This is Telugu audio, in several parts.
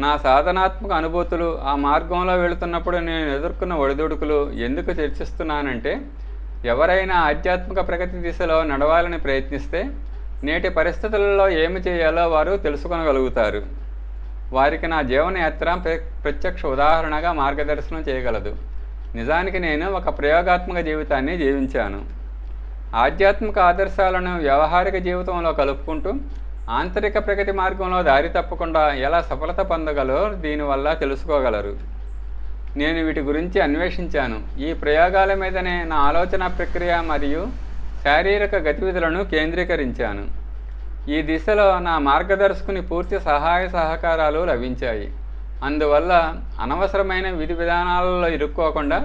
నా సాధనాత్మక అనుభూతులు, ఆ మార్గంలో వెళుతున్నప్పుడు నేను ఎదుర్కొన్న ఒడిదుడుకులు ఎందుకు చర్చిస్తున్నానంటే, ఎవరైనా ఆధ్యాత్మిక ప్రగతి దిశలో నడవాలని ప్రయత్నిస్తే నేటి పరిస్థితులలో ఏమి చేయాలో వారు తెలుసుకొనగలుగుతారు. వారికి నా జీవనయాత్ర ప్రత్యక్ష ఉదాహరణగా మార్గదర్శనం చేయగలదు. నిజానికి నేను ఒక ప్రయోగాత్మక జీవితాన్ని జీవించాను. ఆధ్యాత్మిక ఆదర్శాలను వ్యవహారిక జీవితంలో కలుపుకుంటూ ఆంతరిక ప్రగతి మార్గంలో దారి తప్పకుండా ఎలా సఫలత పొందగలో దీనివల్ల తెలుసుకోగలరు. నేను వీటి గురించి అన్వేషించాను. ఈ ప్రయోగాల మీదనే నా ఆలోచన ప్రక్రియ మరియు శారీరక గతివిధులను కేంద్రీకరించాను. ఈ దిశలో నా మార్గదర్శకుని పూర్తి సహాయ సహకారాలు లభించాయి. అందువల్ల అనవసరమైన విధి విధానాలలో ఇరుక్కోకుండా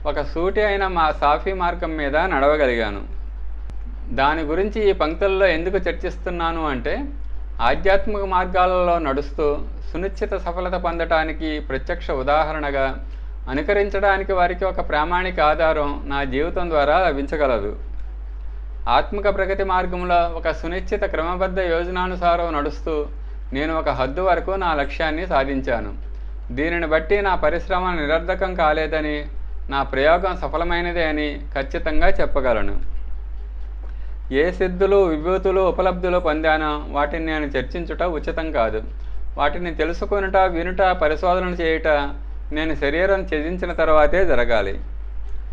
ఒక సూటి అయిన మా సాఫీ మార్గం మీద నడవగలిగాను. దాని గురించి ఈ పంక్తుల్లో ఎందుకు చర్చిస్తున్నాను అంటే, ఆధ్యాత్మిక మార్గాలలో నడుస్తూ సునిశ్చిత సఫలత పొందటానికి ప్రత్యక్ష ఉదాహరణగా, అనుకరించడానికి వారికి ఒక ప్రామాణిక ఆధారం నా జీవితం ద్వారా లభించగలదు. ఆత్మిక ప్రగతి మార్గంలో ఒక సునిశ్చిత క్రమబద్ధ యోజనానుసారం నడుస్తూ నేను ఒక హద్దు వరకు నా లక్ష్యాన్ని సాధించాను. దీనిని బట్టి నా పరిశ్రమ నిరర్ధకం కాలేదని, నా ప్రయోగం సఫలమైనదే అని ఖచ్చితంగా చెప్పగలను. ఏ సిద్ధులు, విభూతులు, ఉపలబ్ధులు పొందానో వాటిని నేను చర్చించుట ఉచితం కాదు. వాటిని తెలుసుకొనుట, వినుట, పరిశోధన చేయుట నేను శరీరం త్యజించిన తర్వాతే జరగాలి.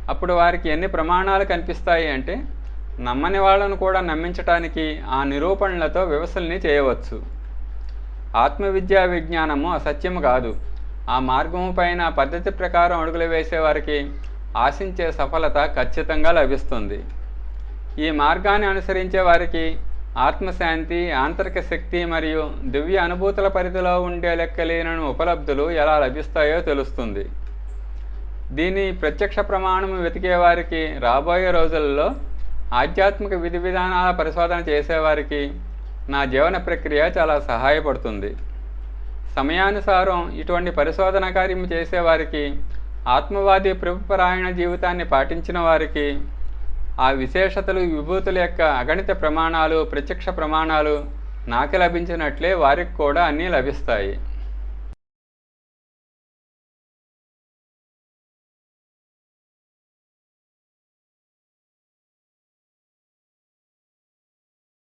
అప్పుడు వారికి ఎన్ని ప్రమాణాలు కనిపిస్తాయి అంటే, నమ్మని వాళ్ళను కూడా నమ్మించటానికి ఆ నిరూపణలతో వివసల్ని చేయవచ్చు. ఆత్మవిద్యా విజ్ఞానము అసత్యము కాదు. ఆ మార్గము పైన పద్ధతి ప్రకారం అడుగులు వేసేవారికి ఆశించే సఫలత ఖచ్చితంగా లభిస్తుంది. ఈ మార్గాన్ని అనుసరించే వారికి ఆత్మశాంతి, ఆంతరిక శక్తి మరియు దివ్య అనుభూతుల పరిధిలో ఉండే లెక్కలేనని ఉపలబ్ధులు ఎలా లభిస్తాయో తెలుస్తుంది. దీని ప్రత్యక్ష ప్రమాణము వెతికే వారికి, రాబోయే రోజుల్లో ఆధ్యాత్మిక విధి విధానాల పరిశోధన చేసేవారికి నా జీవన ప్రక్రియ చాలా సహాయపడుతుంది. సమయానుసారం ఇటువంటి పరిశోధన కార్యము చేసేవారికి, ఆత్మవాది ప్రభుపరాయణ జీవితాన్ని పాటించిన వారికి ఆ విశేషతలు, విభూతుల యొక్క అగణిత ప్రమాణాలు, ప్రత్యక్ష ప్రమాణాలు నాకు లభించినట్లే వారికి కూడా అన్నీ లభిస్తాయి.